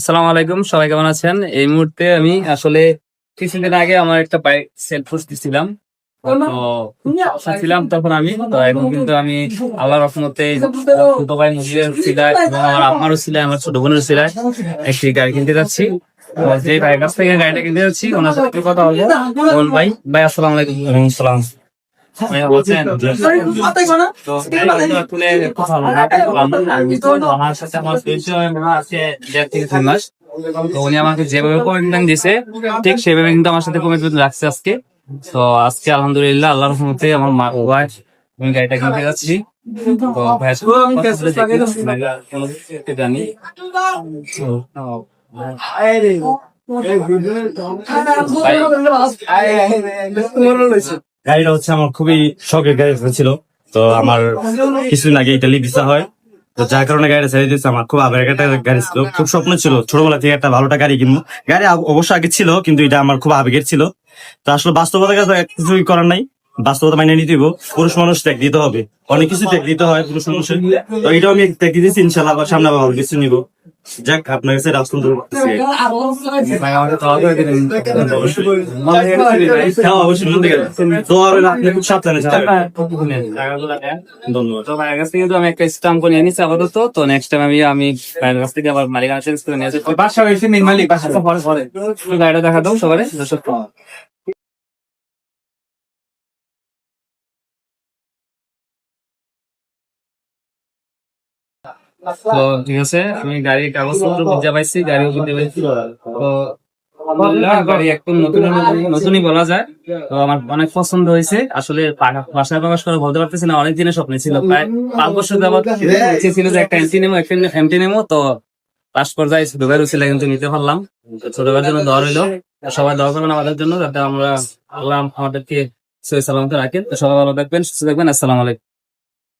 আসসালামু আলাইকুম, সবাই কেমন আছেন? এই মুহূর্তে আমি আসলে কিছুদিন আগে আমার একটা বাইক সেল দিছিলাম। তো ছিলাম তখন আমি তো এখন কিন্তু আমি আল্লাহর রহমতে ছোট ভাই মুজিবের সিলায় এবং আমার আম্মারও সিলায়, আমার ছোট বোনের সিলায় একটি গাড়ি কিনতে যাচ্ছি। তো যে ভাইয়ের কাছ থেকে গাড়িটা কিনতে যাচ্ছি ওনার সাথে একটু কথা বলবো। বল ভাই, আসসালামু আলাইকুম। ওয়ালাইকুম সালাম। ভাইয়া বলছেন তো গাড়িটা তুলে কথা বলবো। আমার সাথে আমার পরিচয় মনে হয় আছে 1.5 থেকে 2 মাস। তো উনি আমাকে যেভাবে কমিটমেন্ট দিছে ঠিক সেভাবে কিন্তু আমার সাথে কমিটমেন্ট রাখছে আজকে। তো আজকে আলহামদুলিল্লাহ আল্লাহর রহমতে আমার মা বাবা আমি গাড়িটা কিনতে যাচ্ছি। তো ভাইয়ের সাথে কথা বলে দেখি ভাইয়া কোনো কিছু একটা জানি। গাড়িটা হচ্ছে আমার খুবই শখের গাড়ি ছিল। তো আমার কিছুদিন আগে ইতালি ভিসা হয়, তো যার কারণে গাড়িটা ছেড়ে দিয়েছে। আমার খুব আবেগ একটা গাড়ি ছিল, খুব স্বপ্ন ছিল ছোটবেলা থেকে একটা ভালোটা গাড়ি কিনবো। গাড়ি অবশ্য আগে ছিল, কিন্তু এটা আমার খুব আবেগের ছিল। তো আসলে বাস্তবতার কাছে কিছুই করার নাই, বাস্তবতা মাইনে নিতে হইব। পুরুষ মানুষ ত্যাগ দিতে হবে, অনেক কিছু ত্যাগ দিতে হয় পুরুষ মানুষের। তো এটাও আমি ত্যাগ দিতেছি, ইনশাল্লাহ আবার সামনে আবার ভালো কিছু নিবো। যাক, আপনার কাছে রাজতন্ত্র করতেছি। ভাই আমাকে তো আগে দিলেন। হ্যাঁ, অবশ্যই বলতে গেলে তো আপনি খুব সাবধানে চালাবেন। ধন্যবাদ। তো ভাইয়ের কাছ থেকে কিন্তু আমি একটা স্টাম্প করে নিয়ে নিচ্ছি আপাতত। তো নেক্সট টাইম আমি ভাইয়ের কাছ থেকে আবার মালিকানা চেঞ্জ করে নিয়ে আসি। বাসা হয়েছে মেন মালিক বাসা পরে পরে গাড়িটা দেখা দাও সবারে দর্শক। তো ঠিক আছে, আমি গাড়ির কাগজপত্র বুঝে পাইছি, গাড়িও কিনতে পাইছি। তো আলহামদুলিল্লাহ গাড়ি একদম নতুনই বলা যায়। তো আমার অনেক পছন্দ হয়েছে। আসলে বাসায় প্রকাশ করে বলতে পারতেছি না, অনেক দিনের স্বপ্ন ছিল। প্রায় 5 বছর যাবত ছিল যে একটা এমটি নেমো। তো লাস্ট পর্যায়ে ছোট ভাইয়ের উছিলা কিন্তু নিতে পারলাম। তো ছোট ভাইয়ের জন্য দোয়া রইলো, সবাই দোয়া করবেন আমাদের জন্য যাতে আমরা আল্লাহ আমাদেরকে সহি সালামতে রাখেন। তো সবাই ভালো থাকবেন, সুস্থ থাকবেন। আসসালামু আলাইকুম।